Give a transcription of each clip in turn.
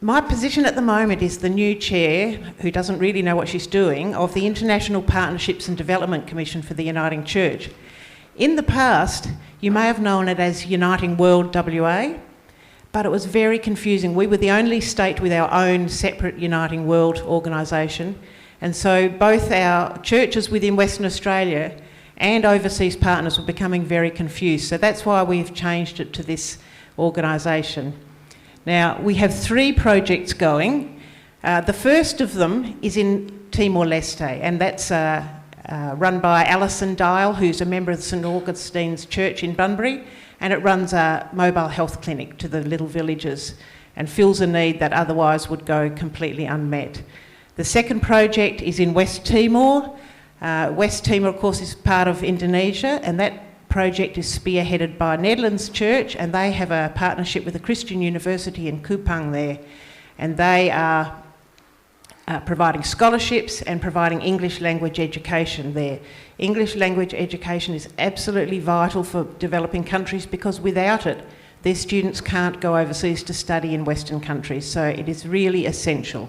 My position at the moment is the new chair, who doesn't really know what she's doing, of the International Partnerships and Development Commission for the Uniting Church. In the past, you may have known it as Uniting World WA, but it was very confusing. We were the only state with our own separate Uniting World organisation, and so both our churches within Western Australia and overseas partners were becoming very confused. So that's why we've changed it to this organisation. Now, we have 3 projects going. The first of them is in Timor-Leste, and that's run by Alison Dial, who's a member of St Augustine's Church in Bunbury, and it runs a mobile health clinic to the little villages and fills a need that otherwise would go completely unmet. The second project is in West Timor. West Timor, of course, is part of Indonesia, and that project is spearheaded by Netherlands Church, and they have a partnership with a Christian university in Kupang there, and they are providing scholarships and providing English language education there. English language education is absolutely vital for developing countries, because without it, their students can't go overseas to study in Western countries, so it is really essential.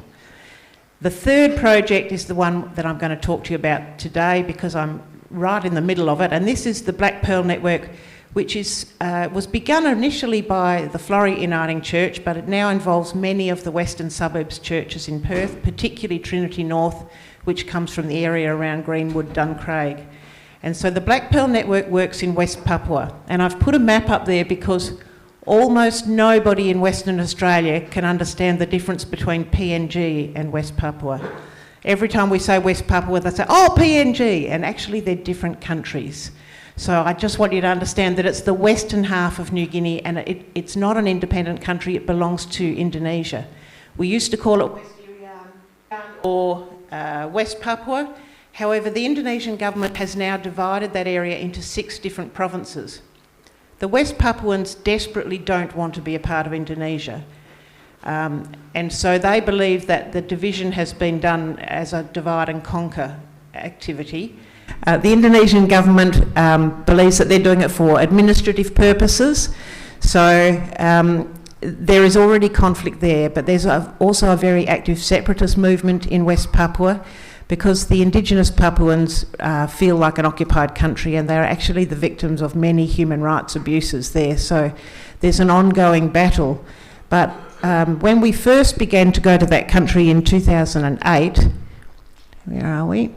The third project is the one that I'm going to talk to you about today, because I'm right in the middle of it, and this is the Black Pearl Network, which was begun initially by the Florey Uniting Church, but it now involves many of the Western Suburbs churches in Perth, particularly Trinity North, which comes from the area around Greenwood, Duncraig. And so the Black Pearl Network works in West Papua, and I've put a map up there because almost nobody in Western Australia can understand the difference between PNG and West Papua. Every time we say West Papua, they say, oh, PNG, and actually they're different countries. So I just want you to understand that it's the western half of New Guinea, and it's not an independent country, it belongs to Indonesia. We used to call it West Irian or West Papua. However, the Indonesian government has now divided that area into 6 different provinces. The West Papuans desperately don't want to be a part of Indonesia. And so they believe that the division has been done as a divide and conquer activity. The Indonesian government believes that they're doing it for administrative purposes. So there is already conflict there, but there's also a very active separatist movement in West Papua, because the indigenous Papuans feel like an occupied country, and they're actually the victims of many human rights abuses there. So there's an ongoing battle. But when we first began to go to that country in 2008, where are we?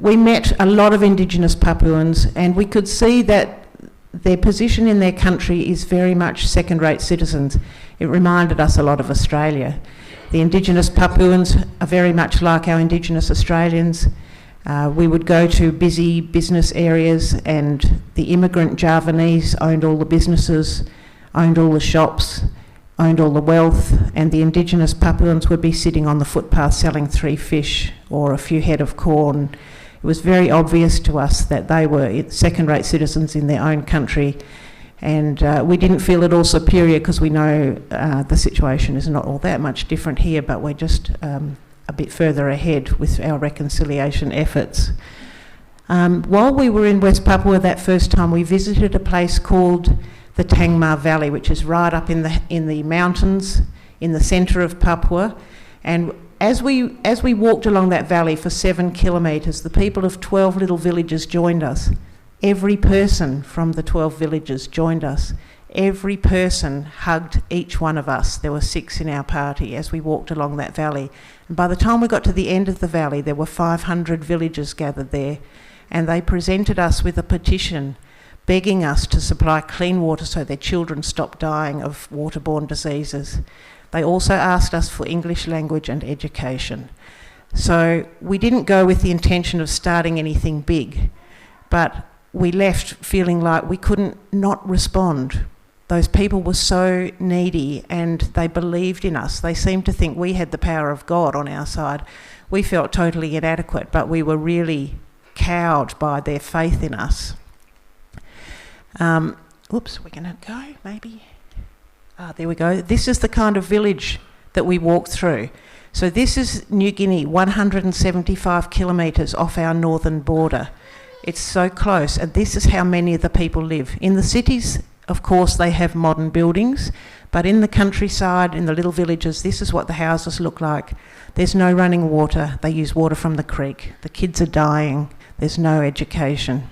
We met a lot of indigenous Papuans, and we could see that their position in their country is very much second-rate citizens. It reminded us a lot of Australia. The indigenous Papuans are very much like our indigenous Australians. We would go to busy business areas, and the immigrant Javanese owned all the businesses, owned all the shops, owned all the wealth, and the indigenous Papuans would be sitting on the footpath selling 3 fish or a few head of corn. It was very obvious to us that they were second-rate citizens in their own country, and we didn't feel at all superior, because we know the situation is not all that much different here, but we're just a bit further ahead with our reconciliation efforts. While we were in West Papua that first time, we visited a place called the Tangmar Valley, which is right up in the mountains in the centre of Papua. And as we walked along that valley for 7 kilometres, the people of 12 little villages joined us. Every person from the 12 villages joined us. Every person hugged each one of us. There were 6 in our party as we walked along that valley. And by the time we got to the end of the valley, there were 500 villagers gathered there, and they presented us with a petition begging us to supply clean water so their children stopped dying of waterborne diseases. They also asked us for English language and education. So we didn't go with the intention of starting anything big, but we left feeling like we couldn't not respond. Those people were so needy, and they believed in us. They seemed to think we had the power of God on our side. We felt totally inadequate, but we were really cowed by their faith in us. Oops, we're going to go, maybe. There we go. This is the kind of village that we walked through. So this is New Guinea, 175 kilometres off our northern border. It's so close, and this is how many of the people live. In the cities of course, they have modern buildings, but in the countryside, in the little villages, this is what the houses look like. There's no running water. They use water from the creek. The kids are dying. There's no education.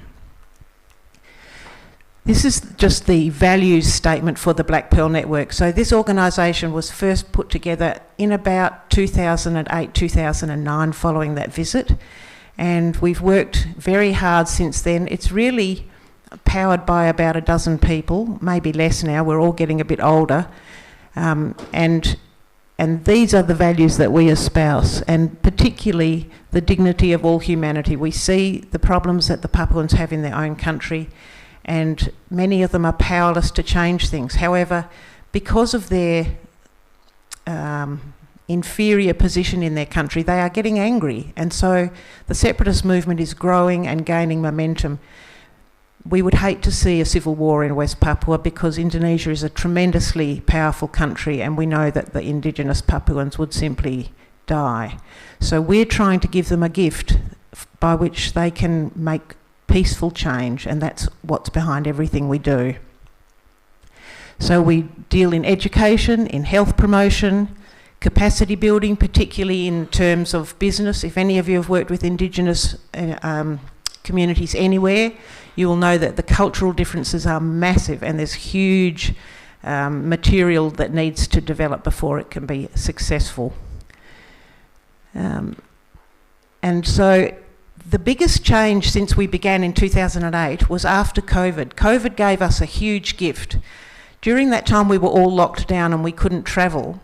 This is just the values statement for the Black Pearl Network. So this organisation was first put together in about 2008, 2009, following that visit. And we've worked very hard since then. It's really powered by about a dozen people, maybe less now. We're all getting a bit older. And these are the values that we espouse, and particularly the dignity of all humanity. We see the problems that the Papuans have in their own country, and many of them are powerless to change things. However, because of their inferior position in their country, they are getting angry, and so the separatist movement is growing and gaining momentum. We would hate to see a civil war in West Papua because Indonesia is a tremendously powerful country, and we know that the indigenous Papuans would simply die. So we're trying to give them a gift by which they can make peaceful change, and that's what's behind everything we do. So we deal in education, in health promotion, capacity building, particularly in terms of business. If any of you have worked with Indigenous communities anywhere, you will know that the cultural differences are massive, and there's huge material that needs to develop before it can be successful. And so the biggest change since we began in 2008 was after COVID. COVID gave us a huge gift. During that time we were all locked down and we couldn't travel.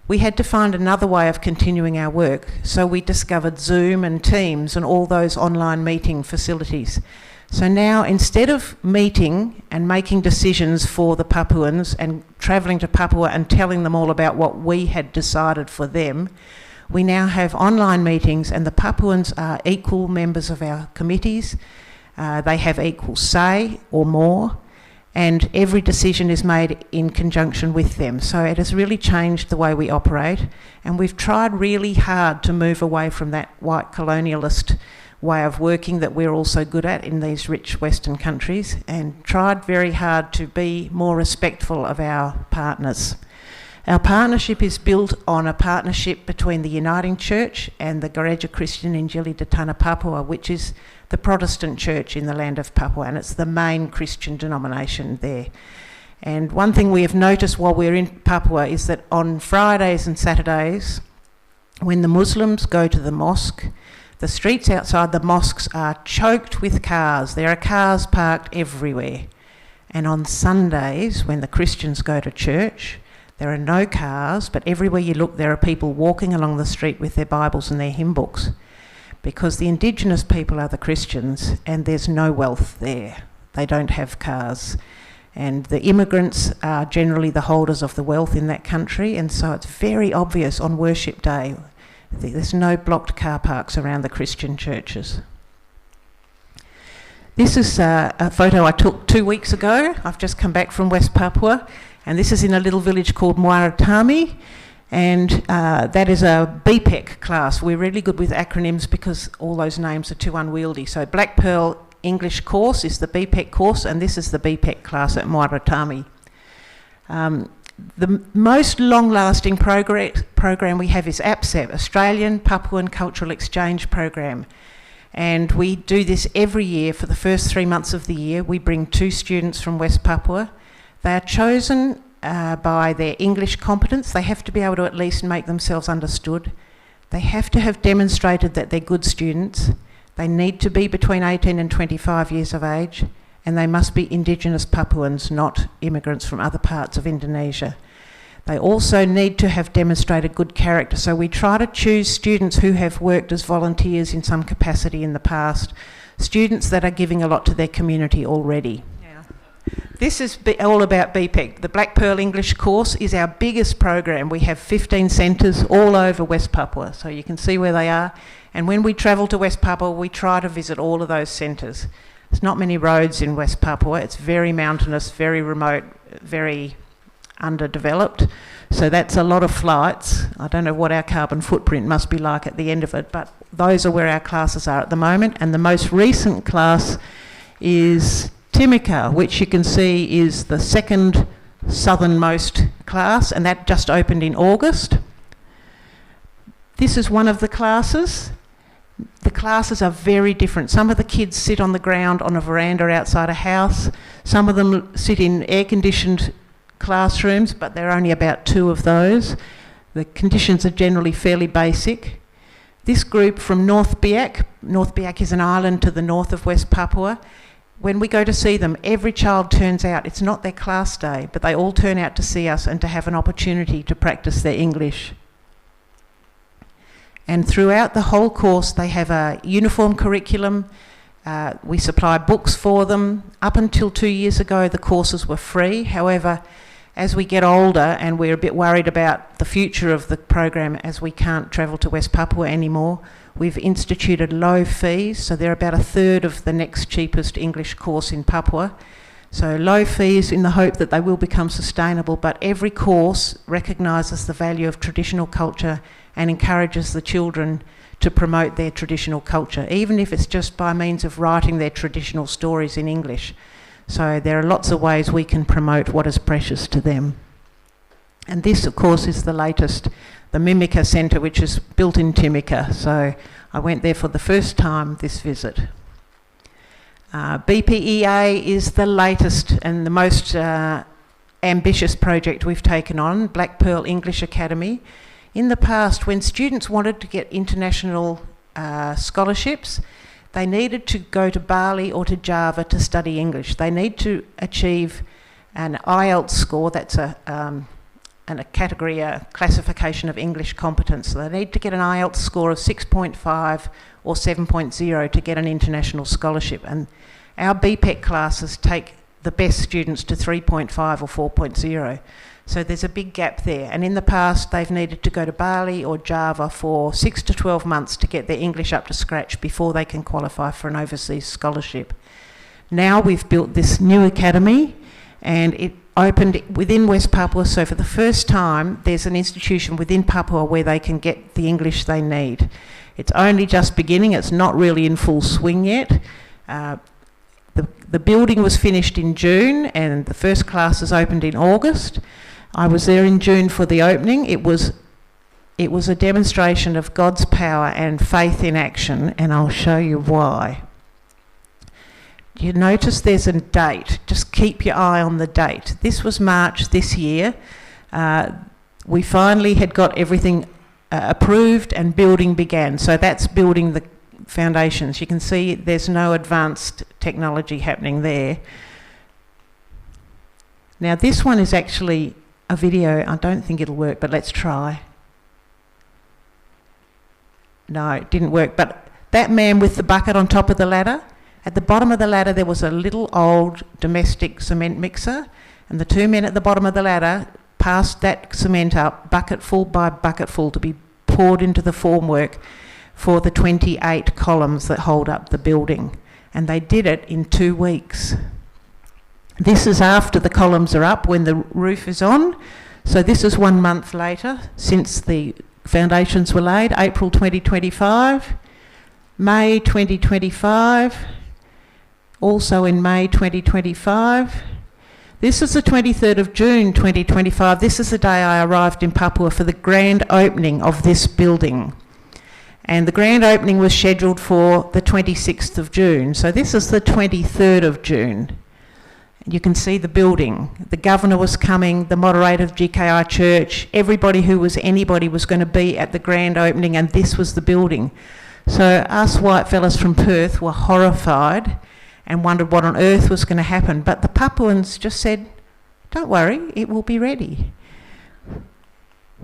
We had to find another way of continuing our work, so we discovered Zoom and Teams and all those online meeting facilities. So now, instead of meeting and making decisions for the Papuans and travelling to Papua and telling them all about what we had decided for them, we now have online meetings, and the Papuans are equal members of our committees. They have equal say or more, and every decision is made in conjunction with them. So it has really changed the way we operate, and we've tried really hard to move away from that white colonialist way of working that we're also good at in these rich Western countries, and tried very hard to be more respectful of our partners. Our partnership is built on a partnership between the Uniting Church and the Gereja Christian Injili de Tanah Papua, which is the Protestant church in the land of Papua, and it's the main Christian denomination there. And one thing we have noticed while we're in Papua is that on Fridays and Saturdays, when the Muslims go to the mosque, the streets outside the mosques are choked with cars. There are cars parked everywhere. And on Sundays, when the Christians go to church, there are no cars, but everywhere you look there are people walking along the street with their Bibles and their hymn books, because the Indigenous people are the Christians and there's no wealth there. They don't have cars. And the immigrants are generally the holders of the wealth in that country, and so it's very obvious on worship day. There's no blocked car parks around the Christian churches. This is a photo I took 2 weeks ago. I've just come back from West Papua, and this is in a little village called Muaratami, and that is a BPEC class. We're really good with acronyms because all those names are too unwieldy. So Black Pearl English course is the BPEC course, and this is the BPEC class at Muaratami. The most long-lasting program we have is APSEP, Australian Papuan Cultural Exchange Program. And we do this every year for the first 3 months of the year. We bring 2 students from West Papua. They are chosen by their English competence. They have to be able to at least make themselves understood. They have to have demonstrated that they're good students. They need to be between 18 and 25 years of age, and they must be Indigenous Papuans, not immigrants from other parts of Indonesia. They also need to have demonstrated good character, so we try to choose students who have worked as volunteers in some capacity in the past, students that are giving a lot to their community already. This is all about BPEC. The Black Pearl English course is our biggest program. We have 15 centres all over West Papua, so you can see where they are. And when we travel to West Papua, we try to visit all of those centres. There's not many roads in West Papua. It's very mountainous, very remote, very underdeveloped. So that's a lot of flights. I don't know what our carbon footprint must be like at the end of it, but those are where our classes are at the moment. And the most recent class is Timika, which you can see is the second southernmost class, and that just opened in August. This is one of the classes. The classes are very different. Some of the kids sit on the ground on a veranda outside a house. Some of them sit in air-conditioned classrooms, but there are only about 2 of those. The conditions are generally fairly basic. This group from North Biak is an island to the north of West Papua. When we go to see them, every child turns out. It's not their class day, but they all turn out to see us and to have an opportunity to practice their English. And throughout the whole course, they have a uniform curriculum. We supply books for them. Up until 2 years ago, the courses were free. However, as we get older and we're a bit worried about the future of the program as we can't travel to West Papua anymore, we've instituted low fees. So they're about 1/3 of the next cheapest English course in Papua. So low fees in the hope that they will become sustainable, but every course recognises the value of traditional culture and encourages the children to promote their traditional culture, even if it's just by means of writing their traditional stories in English. So there are lots of ways we can promote what is precious to them. And this, of course, is the latest, the Mimika Centre, which is built in Timika. So I went there for the first time this visit. BPEA is the latest and the most ambitious project we've taken on, Black Pearl English Academy. In the past, when students wanted to get international scholarships, they needed to go to Bali or to Java to study English. They need to achieve an IELTS score, that's a category, a classification of English competence. So they need to get an IELTS score of 6.5 or 7.0 to get an international scholarship. And our BPEC classes take the best students to 3.5 or 4.0. So there's a big gap there. And in the past, they've needed to go to Bali or Java for 6 to 12 months to get their English up to scratch before they can qualify for an overseas scholarship. Now we've built this new academy, and it opened within West Papua. So for the first time, there's an institution within Papua where they can get the English they need. It's only just beginning. It's not really in full swing yet. The building was finished in June, and the first classes opened in August. I was there in June for the opening. It was a demonstration of God's power and faith in action, and I'll show you why. You notice there's a date. Just keep your eye on the date. This was March this year. We finally had got everything approved and building began. So that's building the foundations. You can see there's no advanced technology happening there. Now this one is actually a video. I don't think it'll work, but let's try. No, it didn't work. But that man with the bucket on top of the ladder, at the bottom of the ladder there was a little old domestic cement mixer, and the 2 men at the bottom of the ladder passed that cement up bucketful by bucketful to be poured into the formwork for the 28 columns that hold up the building. And they did it in 2 weeks. This is after the columns are up, when the roof is on. So this is 1 month later since the foundations were laid, April 2025, May 2025, also in May 2025. This is the 23rd of June 2025. This is the day I arrived in Papua for the grand opening of this building. And the grand opening was scheduled for the 26th of June. So this is the 23rd of June. You can see the building. The governor was coming, the moderator of GKI Church, everybody who was anybody was going to be at the grand opening, and this was the building. So us white fellas from Perth were horrified and wondered what on earth was going to happen. But the Papuans just said, don't worry, it will be ready.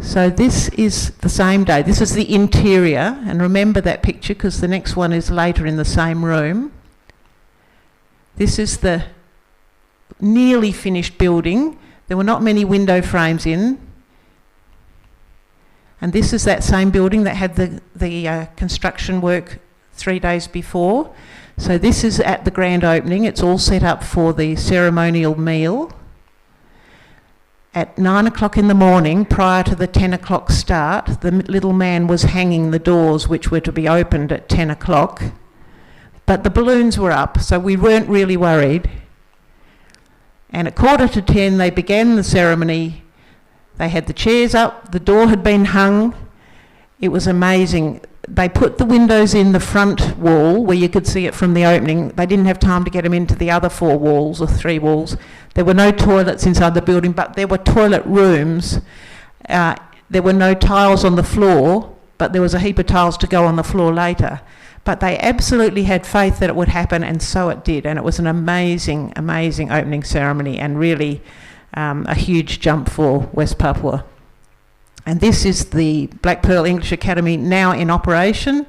So this is the same day. This is the interior, and remember that picture because the next one is later in the same room. This is the nearly finished building. There were not many window frames in. And this is that same building that had the construction work 3 days before. So this is at the grand opening. It's all set up for the ceremonial meal. At 9 o'clock in the morning, prior to the 10 o'clock start, the little man was hanging the doors which were to be opened at 10 o'clock. But the balloons were up, so we weren't really worried. And at 9:45 they began the ceremony. They had the chairs up, the door had been hung. It was amazing. They put the windows in the front wall where you could see it from the opening. They didn't have time to get them into the other 4 walls or 3 walls. There were no toilets inside the building, but there were toilet rooms. There were no tiles on the floor, but there was a heap of tiles to go on the floor later. But they absolutely had faith that it would happen, and so it did. And it was an amazing, amazing opening ceremony, and really a huge jump for West Papua. And this is the Black Pearl English Academy now in operation.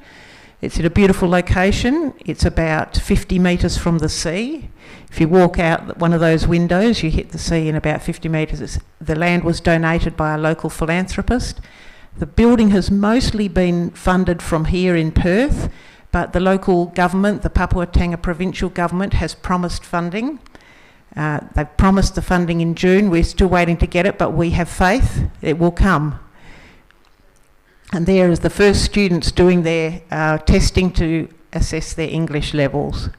It's in a beautiful location. It's about 50 metres from the sea. If you walk out one of those windows, you hit the sea in about 50 metres. The land was donated by a local philanthropist. The building has mostly been funded from here in Perth, but the local government, the Papua Tanga Provincial Government, has promised funding. They've promised the funding in June. We're still waiting to get it, but we have faith it will come. And there is the first students doing their testing to assess their English levels.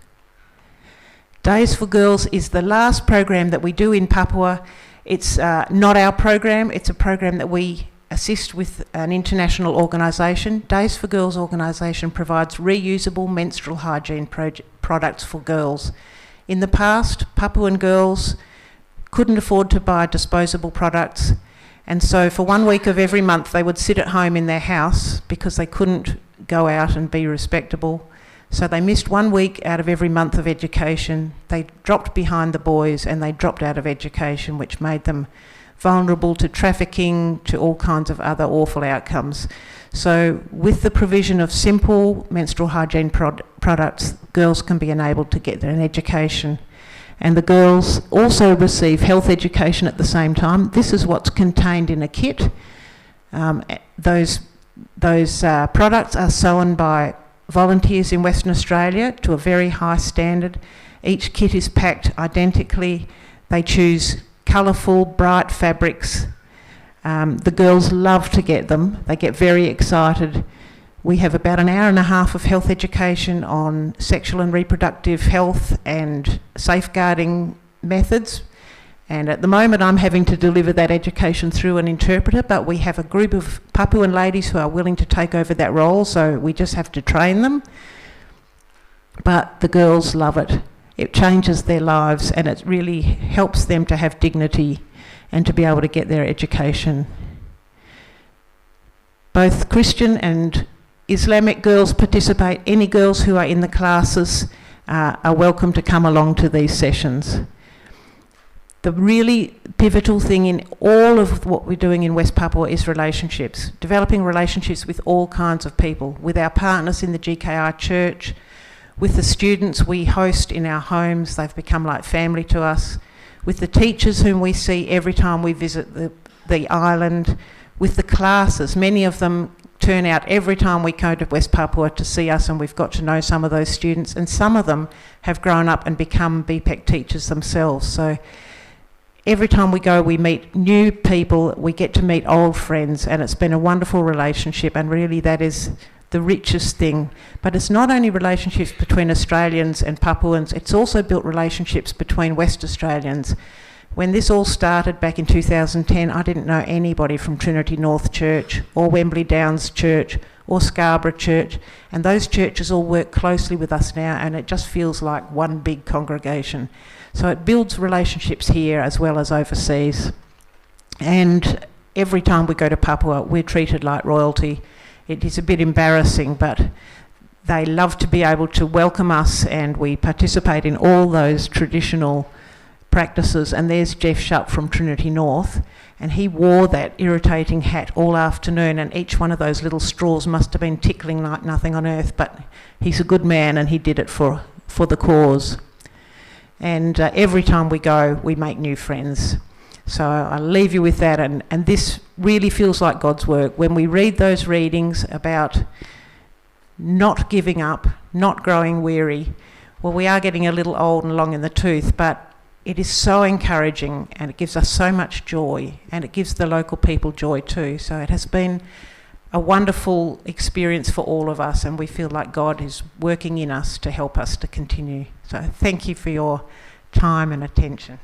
Days for Girls is the last program that we do in Papua. It's not our program, it's a program that we assist with an international organisation. Days for Girls organisation provides reusable menstrual hygiene products for girls. In the past, Papuan girls couldn't afford to buy disposable products, and so for 1 week of every month they would sit at home in their house because they couldn't go out and be respectable. So they missed 1 week out of every month of education. They dropped behind the boys and they dropped out of education, which made them vulnerable to trafficking, to all kinds of other awful outcomes. So with the provision of simple menstrual hygiene products, girls can be enabled to get an education. And the girls also receive health education at the same time. This is what's contained in a kit. Those products are sewn by volunteers in Western Australia to a very high standard. Each kit is packed identically. They choose colourful, bright fabrics. The girls love to get them. They get very excited. We have about an hour and a half of health education on sexual and reproductive health and safeguarding methods. And at the moment I'm having to deliver that education through an interpreter, but we have a group of Papuan ladies who are willing to take over that role, so we just have to train them. But the girls love it. It changes their lives and it really helps them to have dignity and to be able to get their education. Both Christian and Islamic girls participate. Any girls who are in the classes are welcome to come along to these sessions. The really pivotal thing in all of what we're doing in West Papua is relationships, developing relationships with all kinds of people, with our partners in the GKI church, with the students we host in our homes. They've become like family to us, with the teachers whom we see every time we visit the island, with the classes. Many of them turn out every time we go to West Papua to see us, and we've got to know some of those students, and some of them have grown up and become BPEC teachers themselves. So every time we go we meet new people, we get to meet old friends, and it's been a wonderful relationship, and really that is the richest thing. But it's not only relationships between Australians and Papuans, it's also built relationships between West Australians. When this all started back in 2010, I didn't know anybody from Trinity North Church or Wembley Downs Church or Scarborough Church, and those churches all work closely with us now, and it just feels like one big congregation. So it builds relationships here as well as overseas. And every time we go to Papua, we're treated like royalty. It is a bit embarrassing, but they love to be able to welcome us, and we participate in all those traditional practices. And there's Jeff Shupp from Trinity North, and he wore that irritating hat all afternoon, and each one of those little straws must have been tickling like nothing on earth, but he's a good man and he did it for the cause. And every time we go we make new friends. So I'll leave you with that, and this really feels like God's work. When we read those readings about not giving up, not growing weary, well, we are getting a little old and long in the tooth, but it is so encouraging, and it gives us so much joy, and it gives the local people joy too. So it has been a wonderful experience for all of us, and we feel like God is working in us to help us to continue. So thank you for your time and attention.